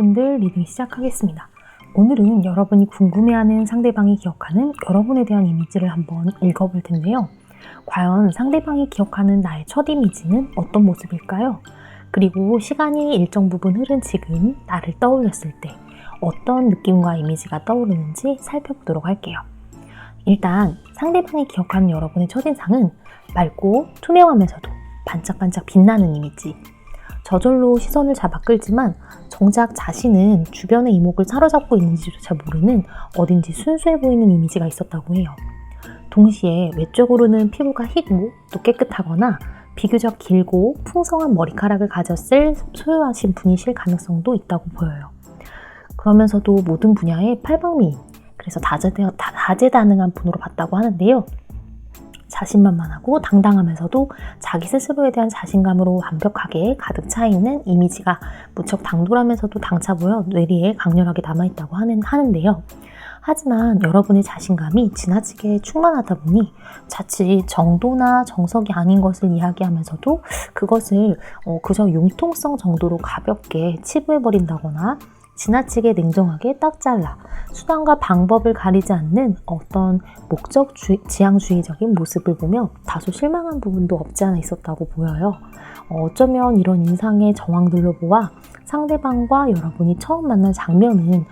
여러분들 리딩 시작하겠습니다. 오늘은 여러분이 궁금해하는 상대방이 기억하는 여러분에 대한 이미지를 한번 읽어볼 텐데요. 과연 상대방이 기억하는 나의 첫 이미지는 어떤 모습일까요? 그리고 시간이 일정 부분 흐른 지금 나를 떠올렸을 때 어떤 느낌과 이미지가 떠오르는지 살펴보도록 할게요. 일단 상대방이 기억하는 여러분의 첫인상은 맑고 투명하면서도 반짝반짝 빛나는 이미지. 저절로 시선을 잡아 끌지만 정작 자신은 주변의 이목을 사로잡고 있는지조차 모르는 어딘지 순수해 보이는 이미지가 있었다고 해요. 동시에 외적으로는 피부가 희고 또 깨끗하거나 비교적 길고 풍성한 머리카락을 가졌을 소유하신 분이실 가능성도 있다고 보여요. 그러면서도 모든 분야의 팔방미인, 그래서 다재다능한 분으로 봤다고 하는데요. 자신만만하고 당당하면서도 자기 스스로에 대한 자신감으로 완벽하게 가득 차 있는 이미지가 무척 당돌하면서도 당차 보여 뇌리에 강렬하게 남아있다고 하는데요. 하지만 여러분의 자신감이 지나치게 충만하다 보니 자칫 정도나 정석이 아닌 것을 이야기하면서도 그것을 그저 융통성 정도로 가볍게 치부해버린다거나 지나치게 냉정하게 딱 잘라 수단과 방법을 가리지 않는 어떤 지향주의적인 모습을 보며 다소 실망한 부분도 없지 않아 있었다고 보여요. 어쩌면 이런 인상의 정황들로 보아 상대방과 여러분이 처음 만난 장면은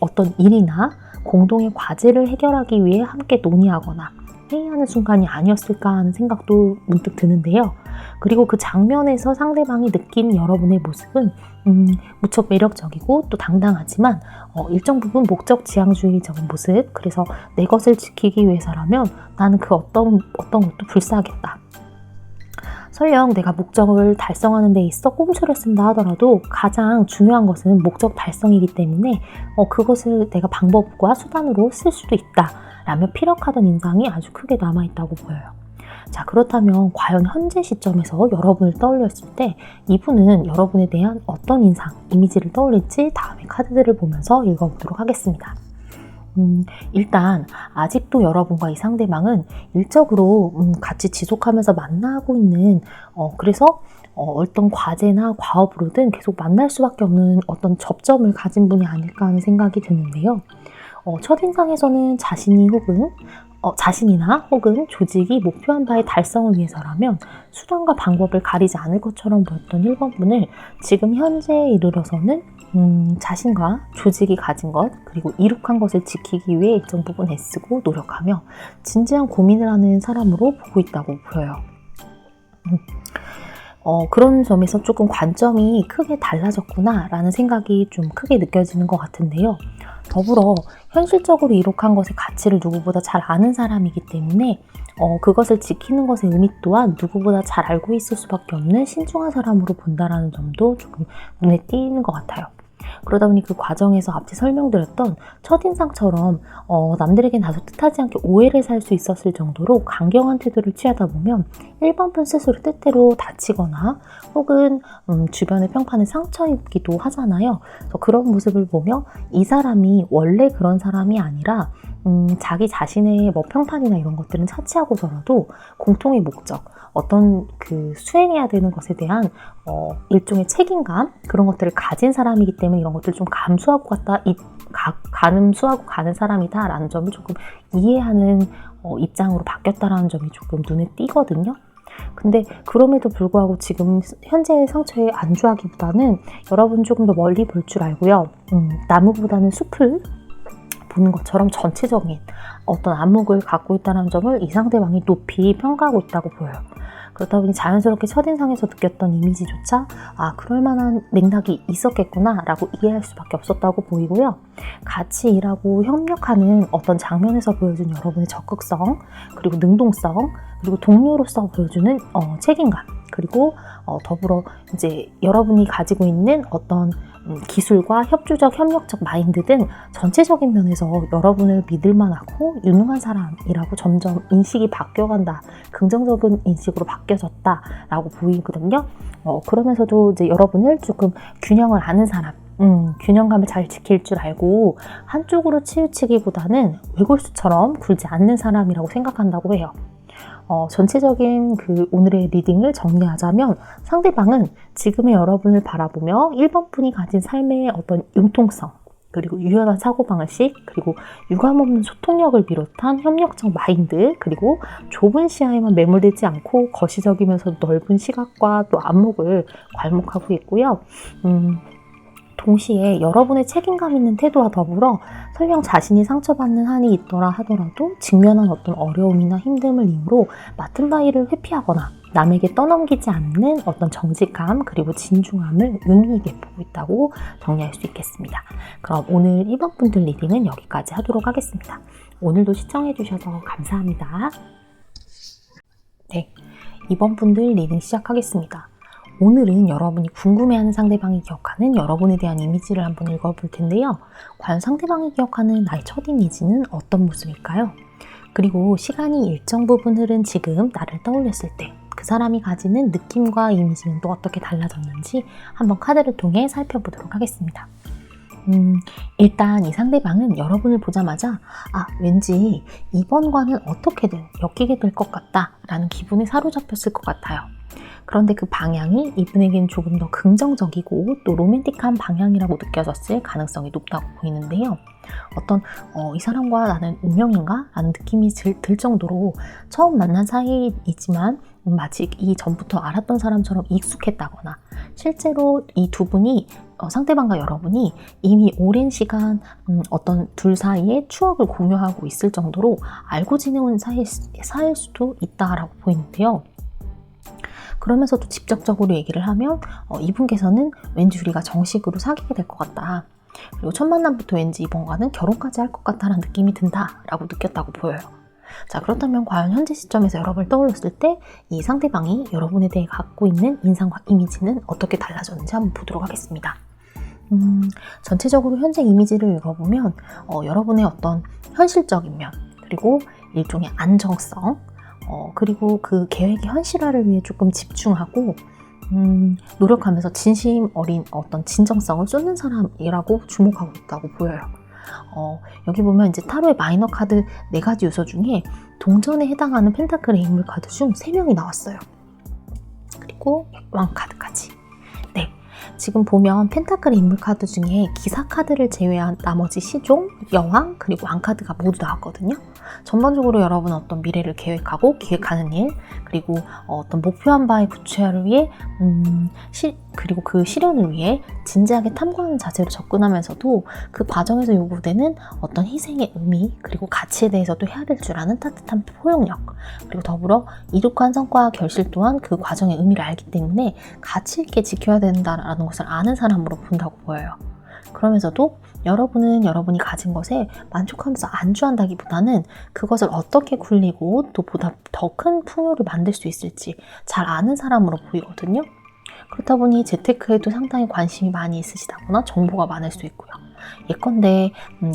어떤 일이나 공동의 과제를 해결하기 위해 함께 논의하거나 회의하는 순간이 아니었을까 하는 생각도 문득 드는데요. 그리고 그 장면에서 상대방이 느낀 여러분의 모습은 무척 매력적이고 또 당당하지만 일정 부분 목적 지향주의적인 모습, 그래서 내 것을 지키기 위해서라면 나는 그 어떤 것도 불사하겠다. 설령 내가 목적을 달성하는 데 있어 꼼수를 쓴다 하더라도 가장 중요한 것은 목적 달성이기 때문에 그것을 내가 방법과 수단으로 쓸 수도 있다 라며 피력하던 인상이 아주 크게 남아있다고 보여요. 자, 그렇다면 과연 현재 시점에서 여러분을 떠올렸을 때 이분은 여러분에 대한 어떤 인상, 이미지를 떠올릴지 다음에 카드들을 보면서 읽어보도록 하겠습니다. 일단 아직도 여러분과 이 상대방은 일적으로 같이 지속하면서 만나고 있는 그래서 어떤 과제나 과업으로든 계속 만날 수밖에 없는 어떤 접점을 가진 분이 아닐까 하는 생각이 드는데요. 첫인상에서는 자신이나 혹은 조직이 목표한 바의 달성을 위해서라면 수단과 방법을 가리지 않을 것처럼 보였던 1번 분을 지금 현재에 이르러서는 자신과 조직이 가진 것, 그리고 이룩한 것을 지키기 위해 일정 부분 애쓰고 노력하며 진지한 고민을 하는 사람으로 보고 있다고 보여요. 그런 점에서 조금 관점이 크게 달라졌구나 라는 생각이 좀 크게 느껴지는 것 같은데요. 더불어 현실적으로 이룩한 것의 가치를 누구보다 잘 아는 사람이기 때문에 그것을 지키는 것의 의미 또한 누구보다 잘 알고 있을 수밖에 없는 신중한 사람으로 본다라는 점도 조금 눈에 띄는 것 같아요. 그러다 보니 그 과정에서 앞서 설명드렸던 첫인상처럼 남들에겐 다소 뜻하지 않게 오해를 살 수 있었을 정도로 강경한 태도를 취하다 보면 1번 분 스스로 때때로 다치거나 혹은 주변의 평판에 상처 입기도 하잖아요. 그래서 그런 모습을 보며 이 사람이 원래 그런 사람이 아니라 자기 자신의 평판이나 이런 것들은 차치하고서라도 공통의 목적, 어떤 그 수행해야 되는 것에 대한 일종의 책임감, 그런 것들을 가진 사람이기 때문에 이런 것들을 좀 감수하고 가는 사람이다 라는 점을 조금 이해하는 입장으로 바뀌었다라는 점이 조금 눈에 띄거든요. 근데 그럼에도 불구하고 지금 현재의 상처에 안주하기보다는 여러분 조금 더 멀리 볼 줄 알고요. 나무보다는 숲을 보는 것처럼 전체적인 어떤 안목을 갖고 있다는 점을 이 상대방이 높이 평가하고 있다고 보여요. 그렇다 보니 자연스럽게 첫인상에서 느꼈던 이미지조차 그럴 만한 맥락이 있었겠구나 라고 이해할 수밖에 없었다고 보이고요. 같이 일하고 협력하는 어떤 장면에서 보여준 여러분의 적극성, 그리고 능동성, 그리고 동료로서 보여주는 책임감, 그리고 더불어 이제 여러분이 가지고 있는 어떤 기술과 협력적 마인드 등 전체적인 면에서 여러분을 믿을만하고 유능한 사람이라고 점점 인식이 바뀌어간다, 긍정적인 인식으로 바뀌어졌다라고 보이거든요. 그러면서도 이제 여러분을 조금 균형을 아는 사람, 균형감을 잘 지킬 줄 알고 한쪽으로 치우치기보다는 외골수처럼 굴지 않는 사람이라고 생각한다고 해요. 전체적인 오늘의 리딩을 정리하자면 상대방은 지금의 여러분을 바라보며 1번 분이 가진 삶의 어떤 융통성, 그리고 유연한 사고방식, 그리고 유감없는 소통력을 비롯한 협력적 마인드, 그리고 좁은 시야에만 매몰되지 않고 거시적이면서 넓은 시각과 또 안목을 괄목하고 있고요. 동시에 여러분의 책임감 있는 태도와 더불어 설령 자신이 상처받는 한이 있더라 하더라도 직면한 어떤 어려움이나 힘듦을 이유로 맡은 바일을 회피하거나 남에게 떠넘기지 않는 어떤 정직함 그리고 진중함을 의미 있게 보고 있다고 정리할 수 있겠습니다. 그럼 오늘 2번 분들 리딩은 여기까지 하도록 하겠습니다. 오늘도 시청해 주셔서 감사합니다. 네, 2번 분들 리딩 시작하겠습니다. 오늘은 여러분이 궁금해하는 상대방이 기억하는 여러분에 대한 이미지를 한번 읽어볼 텐데요. 과연 상대방이 기억하는 나의 첫 이미지는 어떤 모습일까요? 그리고 시간이 일정 부분 흐른 지금 나를 떠올렸을 때 그 사람이 가지는 느낌과 이미지는 또 어떻게 달라졌는지 한번 카드를 통해 살펴보도록 하겠습니다. 일단 이 상대방은 여러분을 보자마자 왠지 이번과는 어떻게든 엮이게 될 것 같다 라는 기분에 사로잡혔을 것 같아요. 그런데 그 방향이 이분에게는 조금 더 긍정적이고 또 로맨틱한 방향이라고 느껴졌을 가능성이 높다고 보이는데요. 이 사람과 나는 운명인가? 라는 느낌이 들 정도로 처음 만난 사이이지만 마치 이전부터 알았던 사람처럼 익숙했다거나 실제로 이 두 분이 상대방과 여러분이 이미 오랜 시간 어떤 둘 사이에 추억을 공유하고 있을 정도로 알고 지내온 사이일 수도 있다라고 보이는데요. 그러면서도 직접적으로 얘기를 하면 이분께서는 왠지 우리가 정식으로 사귀게 될 것 같다. 그리고 첫 만남부터 왠지 이번과는 결혼까지 할 것 같다는 느낌이 든다라고 느꼈다고 보여요. 자, 그렇다면 과연 현재 시점에서 여러분을 떠올렸을 때 이 상대방이 여러분에 대해 갖고 있는 인상과 이미지는 어떻게 달라졌는지 한번 보도록 하겠습니다. 전체적으로 현재 이미지를 읽어보면 여러분의 어떤 현실적인 면, 그리고 일종의 안정성, 그리고 그 계획의 현실화를 위해 조금 집중하고 노력하면서 진심 어린 어떤 진정성을 쏟는 사람이라고 주목하고 있다고 보여요. 여기 보면 이제 타로의 마이너 카드 4가지 요소 중에 동전에 해당하는 펜타클의 인물 카드 중 3명이 나왔어요. 그리고 왕 카드까지. 네, 지금 보면 펜타클의 인물 카드 중에 기사 카드를 제외한 나머지 시종, 여왕, 그리고 왕 카드가 모두 나왔거든요. 전반적으로 여러분 어떤 미래를 계획하고 기획하는 일, 그리고 어떤 목표한 바의 구체화를 위해 그리고 그 실현을 위해 진지하게 탐구하는 자세로 접근하면서도 그 과정에서 요구되는 어떤 희생의 의미, 그리고 가치에 대해서도 헤아릴 줄 아는 따뜻한 포용력, 그리고 더불어 이룩한 성과와 결실 또한 그 과정의 의미를 알기 때문에 가치 있게 지켜야 된다라는 것을 아는 사람으로 본다고 보여요. 그러면서도 여러분은 여러분이 가진 것에 만족하면서 안주한다기보다는 그것을 어떻게 굴리고 또 보다 더 큰 풍요를 만들 수 있을지 잘 아는 사람으로 보이거든요. 그렇다 보니 재테크에도 상당히 관심이 많이 있으시다거나 정보가 많을 수 있고요. 예컨대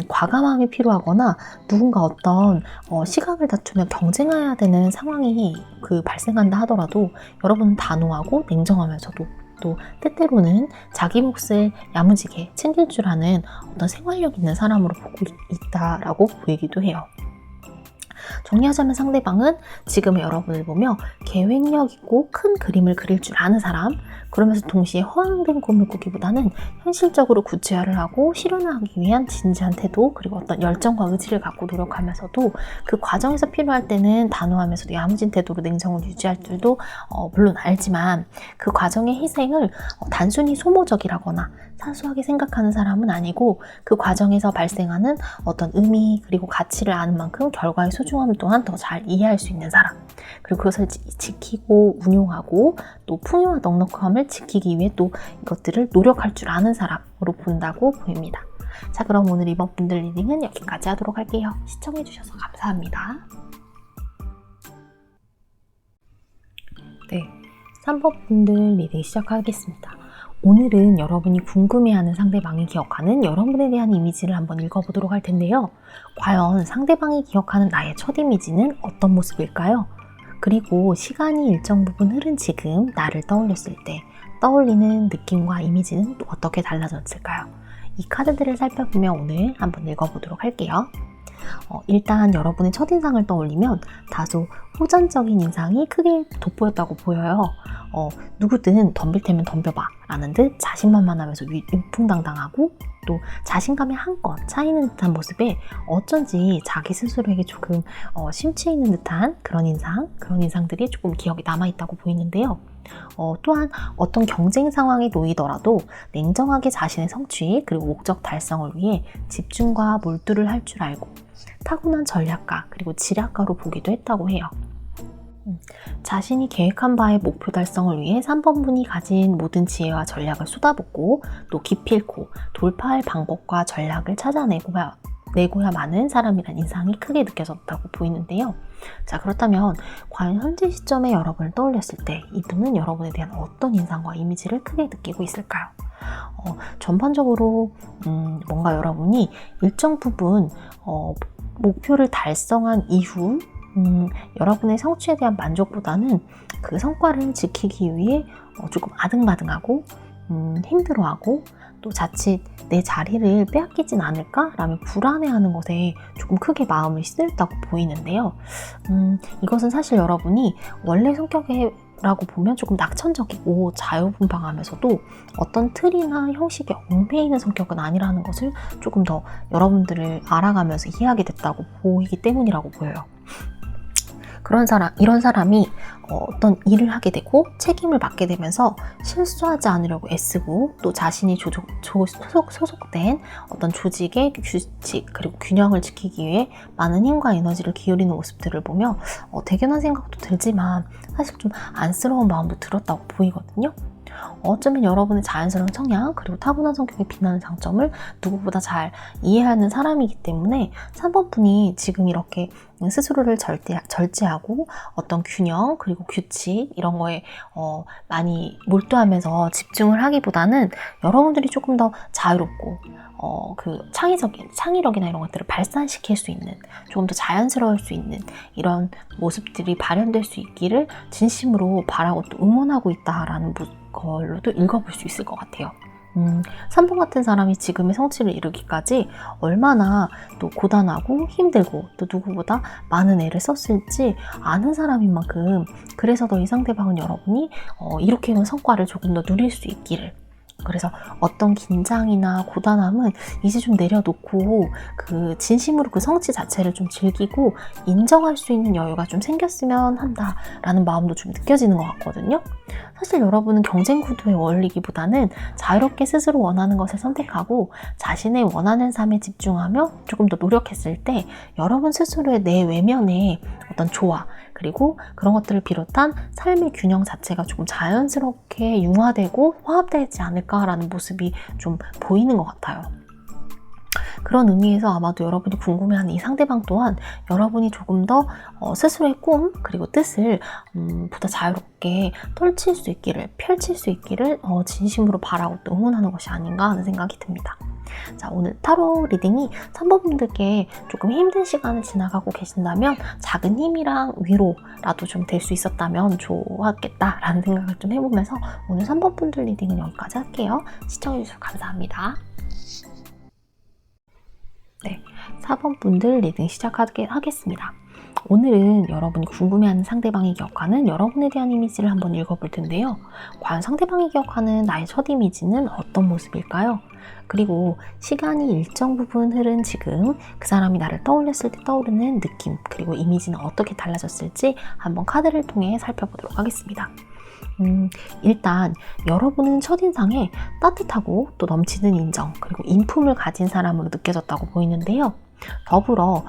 과감함이 필요하거나 누군가 어떤 시각을 다투며 경쟁해야 되는 상황이 발생한다 하더라도 여러분은 단호하고 냉정하면서도 또 때때로는 자기 몫을 야무지게 챙길 줄 아는 어떤 생활력 있는 사람으로 보고 있다라고 보이기도 해요. 정리하자면 상대방은 지금의 여러분을 보며 계획력 있고 큰 그림을 그릴 줄 아는 사람, 그러면서 동시에 허황된 꿈을 꾸기보다는 현실적으로 구체화를 하고 실현하기 위한 진지한 태도, 그리고 어떤 열정과 의지를 갖고 노력하면서도 그 과정에서 필요할 때는 단호하면서도 야무진 태도로 냉정을 유지할 줄도 물론 알지만 그 과정의 희생을 단순히 소모적이라거나 사소하게 생각하는 사람은 아니고 그 과정에서 발생하는 어떤 의미 그리고 가치를 아는 만큼 결과의 소중함 또한 더 잘 이해할 수 있는 사람, 그리고 그것을 지키고 운용하고 또 풍요와 넉넉함을 지키기 위해 또 이것들을 노력할 줄 아는 사람으로 본다고 보입니다. 자, 그럼 오늘 이번 분들 리딩은 여기까지 하도록 할게요. 시청해주셔서 감사합니다. 네, 3번 분들 리딩 시작하겠습니다. 오늘은 여러분이 궁금해하는 상대방이 기억하는 여러분에 대한 이미지를 한번 읽어보도록 할 텐데요. 과연 상대방이 기억하는 나의 첫 이미지는 어떤 모습일까요? 그리고 시간이 일정 부분 흐른 지금 나를 떠올렸을 때 떠올리는 느낌과 이미지는 또 어떻게 달라졌을까요? 이 카드들을 살펴보며 오늘 한번 읽어보도록 할게요. 일단 여러분의 첫인상을 떠올리면 다소 호전적인 인상이 크게 돋보였다고 보여요. 누구든 덤빌 테면 덤벼봐 라는 듯 자신만만하면서 위풍당당하고 또 자신감이 한껏 차이는 듯한 모습에 어쩐지 자기 스스로에게 조금 심취해 있는 듯한 그런 인상들이 조금 기억에 남아있다고 보이는데요. 또한 어떤 경쟁 상황에 놓이더라도 냉정하게 자신의 성취 그리고 목적 달성을 위해 집중과 몰두를 할 줄 알고 타고난 전략가 그리고 지략가로 보기도 했다고 해요. 자신이 계획한 바의 목표 달성을 위해 3번분이 가진 모든 지혜와 전략을 쏟아붓고 또 기필코 돌파할 방법과 전략을 찾아내고야 많은 사람이란 인상이 크게 느껴졌다고 보이는데요. 자, 그렇다면 과연 현재 시점에 여러분을 떠올렸을 때 이분은 여러분에 대한 어떤 인상과 이미지를 크게 느끼고 있을까요? 전반적으로 뭔가 여러분이 일정 부분 목표를 달성한 이후 여러분의 성취에 대한 만족보다는 그 성과를 지키기 위해 조금 아등바등하고 힘들어하고 또 자칫 내 자리를 빼앗기진 않을까라며 불안해하는 것에 조금 크게 마음을 쓰였다고 보이는데요. 이것은 사실 여러분이 원래 성격이라고 보면 조금 낙천적이고 자유분방하면서도 어떤 틀이나 형식에 얽매이는 성격은 아니라는 것을 조금 더 여러분들을 알아가면서 이해하게 됐다고 보이기 때문이라고 보여요. 이런 사람이 어떤 일을 하게 되고 책임을 맡게 되면서 실수하지 않으려고 애쓰고 또 자신이 소속된 어떤 조직의 규칙 그리고 균형을 지키기 위해 많은 힘과 에너지를 기울이는 모습들을 보며 대견한 생각도 들지만 사실 좀 안쓰러운 마음도 들었다고 보이거든요. 어쩌면 여러분의 자연스러운 성향 그리고 타고난 성격에 빛나는 장점을 누구보다 잘 이해하는 사람이기 때문에 3번분이 지금 이렇게 스스로를 절제하고 어떤 균형 그리고 규칙 이런 거에 많이 몰두하면서 집중을 하기보다는 여러분들이 조금 더 자유롭고 그 창의력이나 이런 것들을 발산시킬 수 있는 조금 더 자연스러울 수 있는 이런 모습들이 발현될 수 있기를 진심으로 바라고 또 응원하고 있다라는 걸로도 읽어볼 수 있을 것 같아요. 3번 같은 사람이 지금의 성취를 이루기까지 얼마나 또 고단하고 힘들고 또 누구보다 많은 애를 썼을지 아는 사람인 만큼 그래서 더 이 상대방은 여러분이 이렇게 온 성과를 조금 더 누릴 수 있기를 그래서 어떤 긴장이나 고단함은 이제 좀 내려놓고 그 진심으로 그 성취 자체를 좀 즐기고 인정할 수 있는 여유가 좀 생겼으면 한다라는 마음도 좀 느껴지는 것 같거든요. 사실 여러분은 경쟁 구도에 어울리기보다는 자유롭게 스스로 원하는 것을 선택하고 자신의 원하는 삶에 집중하며 조금 더 노력했을 때 여러분 스스로의 내 외면에 어떤 조화 그리고 그런 것들을 비롯한 삶의 균형 자체가 조금 자연스럽게 융화되고 화합되지 않을까라는 모습이 좀 보이는 것 같아요. 그런 의미에서 아마도 여러분이 궁금해하는 이 상대방 또한 여러분이 조금 더 스스로의 꿈 그리고 뜻을 보다 자유롭게 펼칠 수 있기를 진심으로 바라고 또 응원하는 것이 아닌가 하는 생각이 듭니다. 자, 오늘 타로 리딩이 3번 분들께 조금 힘든 시간을 지나가고 계신다면 작은 힘이랑 위로라도 좀 될 수 있었다면 좋았겠다라는 생각을 좀 해보면서 오늘 3번 분들 리딩은 여기까지 할게요. 시청해주셔서 감사합니다. 네, 4번 분들 리딩 시작하겠습니다. 오늘은 여러분이 궁금해하는 상대방이 기억하는 여러분에 대한 이미지를 한번 읽어볼 텐데요. 과연 상대방이 기억하는 나의 첫 이미지는 어떤 모습일까요? 그리고 시간이 일정 부분 흐른 지금 그 사람이 나를 떠올렸을 때 떠오르는 느낌 그리고 이미지는 어떻게 달라졌을지 한번 카드를 통해 살펴보도록 하겠습니다. 일단 여러분은 첫인상에 따뜻하고 또 넘치는 인정 그리고 인품을 가진 사람으로 느껴졌다고 보이는데요. 더불어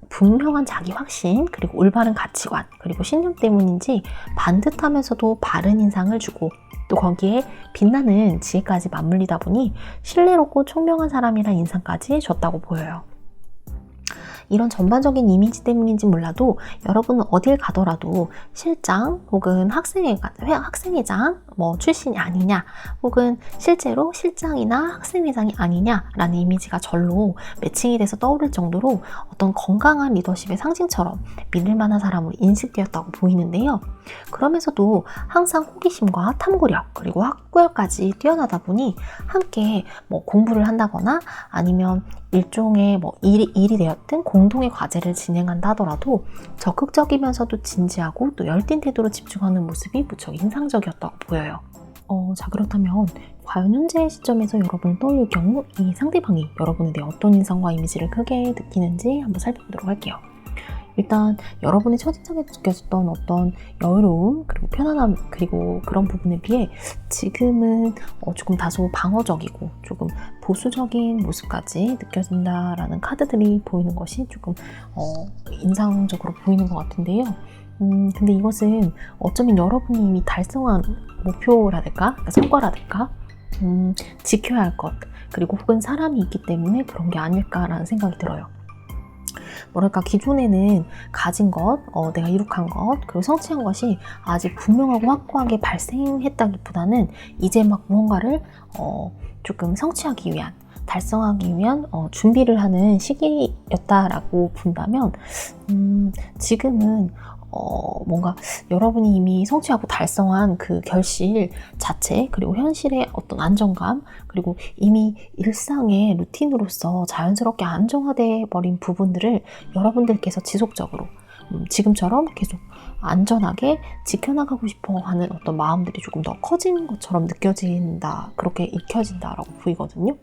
분명한 자기 확신 그리고 올바른 가치관 그리고 신념 때문인지 반듯하면서도 바른 인상을 주고 또 거기에 빛나는 지혜까지 맞물리다 보니 신뢰롭고 총명한 사람이란 인상까지 줬다고 보여요. 이런 전반적인 이미지 때문인지 몰라도 여러분은 어딜 가더라도 실장 혹은 학생회장 뭐 출신이 아니냐, 혹은 실제로 실장이나 학생회장이 아니냐라는 이미지가 절로 매칭이 돼서 떠오를 정도로 어떤 건강한 리더십의 상징처럼 믿을 만한 사람으로 인식되었다고 보이는데요. 그러면서도 항상 호기심과 탐구력, 그리고 학구열까지 뛰어나다 보니 함께 뭐 공부를 한다거나 아니면 일종의 뭐 일이 되었든 공동의 과제를 진행한다 하더라도 적극적이면서도 진지하고 또 열띤 태도로 집중하는 모습이 무척 인상적이었다고 보여요. 자, 그렇다면 과연 현재 시점에서 여러분을 떠올릴 경우 이 상대방이 여러분에 대해 어떤 인상과 이미지를 크게 느끼는지 한번 살펴보도록 할게요. 일단 여러분의 첫인상에 느껴졌던 어떤 여유로움, 그리고 편안함, 그리고 그런 부분에 비해 지금은 조금 다소 방어적이고 조금 보수적인 모습까지 느껴진다라는 카드들이 보이는 것이 조금 인상적으로 보이는 것 같은데요. 근데 이것은 어쩌면 여러분이 이미 달성한 목표라든가, 그러니까 성과라든가, 지켜야 할 것, 그리고 혹은 사람이 있기 때문에 그런 게 아닐까라는 생각이 들어요. 뭐랄까, 기존에는 가진 것, 내가 이룩한 것, 그리고 성취한 것이 아직 분명하고 확고하게 발생했다기보다는 이제 막 무언가를 조금 성취하기 위한, 달성하기 위한 준비를 하는 시기였다라고 본다면 지금은 뭔가 여러분이 이미 성취하고 달성한 그 결실 자체, 그리고 현실의 어떤 안정감, 그리고 이미 일상의 루틴으로서 자연스럽게 안정화돼 버린 부분들을 여러분들께서 지속적으로 지금처럼 계속 안전하게 지켜나가고 싶어 하는 어떤 마음들이 조금 더 커진 것처럼 느껴진다, 그렇게 익혀진다라고 보이거든요.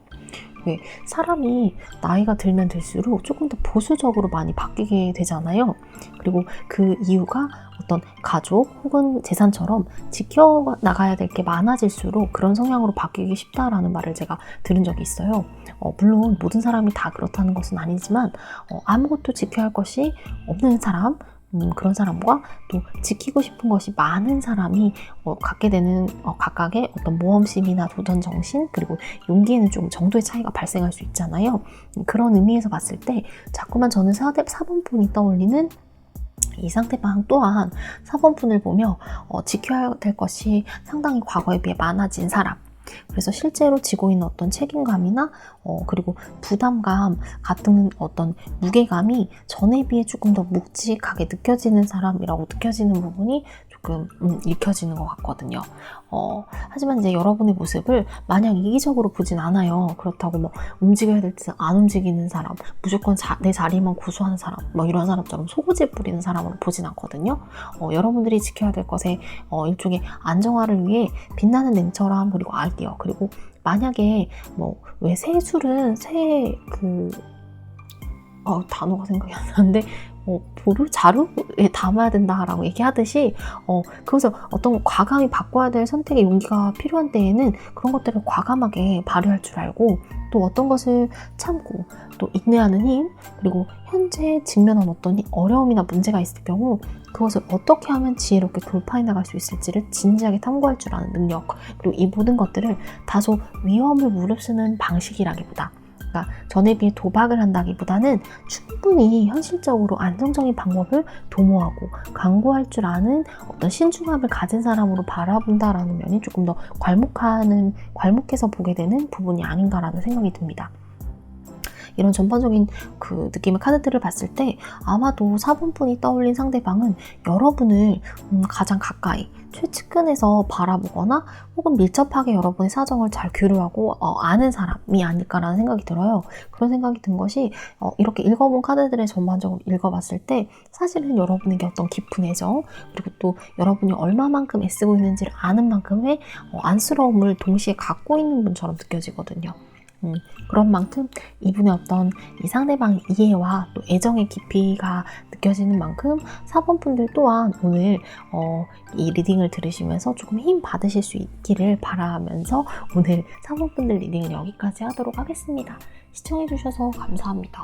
사람이 나이가 들면 들수록 조금 더 보수적으로 많이 바뀌게 되잖아요. 그리고 그 이유가 어떤 가족 혹은 재산처럼 지켜나가야 될 게 많아질수록 그런 성향으로 바뀌기 쉽다라는 말을 제가 들은 적이 있어요. 물론 모든 사람이 다 그렇다는 것은 아니지만 아무것도 지켜야 할 것이 없는 사람, 그런 사람과 또 지키고 싶은 것이 많은 사람이 갖게 되는 각각의 어떤 모험심이나 도전 정신, 그리고 용기에는 좀 정도의 차이가 발생할 수 있잖아요. 그런 의미에서 봤을 때 자꾸만 저는 4번분이 떠올리는 이 상대방 또한 4번분을 보며 지켜야 될 것이 상당히 과거에 비해 많아진 사람, 그래서 실제로 지고 있는 어떤 책임감이나 그리고 부담감 같은 어떤 무게감이 전에 비해 조금 더 묵직하게 느껴지는 사람이라고 느껴지는 부분이 조금 읽혀지는 것 같거든요. 하지만 이제 여러분의 모습을 마냥 이기적으로 보진 않아요. 그렇다고 뭐 움직여야 될 때 안 움직이는 사람, 무조건 내 자리만 고수하는 사람, 뭐 이런 사람처럼 속옷을 부리는 사람으로 보진 않거든요. 여러분들이 지켜야 될 것에 일종의 안정화를 위해 빛나는 냉철함, 그리고 아이디어, 그리고 만약에 뭐 왜 새술은 단어가 생각이 안 나는데 자루에 담아야 된다라고 얘기하듯이 그래서 어떤 과감히 바꿔야 될 선택의 용기가 필요한 때에는 그런 것들을 과감하게 발휘할 줄 알고, 또 어떤 것을 참고 또 인내하는 힘, 그리고 현재 직면한 어떤 어려움이나 문제가 있을 경우 그것을 어떻게 하면 지혜롭게 돌파해 나갈 수 있을지를 진지하게 탐구할 줄 아는 능력, 그리고 이 모든 것들을 다소 위험을 무릅쓰는 방식이라기보다, 그러니까 전에 비해 도박을 한다기보다는 충분히 현실적으로 안정적인 방법을 도모하고 강구할 줄 아는 어떤 신중함을 가진 사람으로 바라본다라는 면이 조금 더 괄목해서 보게 되는 부분이 아닌가라는 생각이 듭니다. 이런 전반적인 그 느낌의 카드들을 봤을 때 아마도 4번분이 떠올린 상대방은 여러분을 가장 가까이 최측근에서 바라보거나 혹은 밀접하게 여러분의 사정을 잘 교류하고 아는 사람이 아닐까라는 생각이 들어요. 그런 생각이 든 것이 이렇게 읽어본 카드들을 전반적으로 읽어봤을 때 사실은 여러분에게 어떤 깊은 애정, 그리고 또 여러분이 얼마만큼 애쓰고 있는지를 아는 만큼의 안쓰러움을 동시에 갖고 있는 분처럼 느껴지거든요. 그런 만큼 이분의 어떤 이 상대방의 이해와 또 애정의 깊이가 느껴지는 만큼 4번분들 또한 오늘 이 리딩을 들으시면서 조금 힘 받으실 수 있기를 바라면서 오늘 4번분들 리딩을 여기까지 하도록 하겠습니다. 시청해주셔서 감사합니다.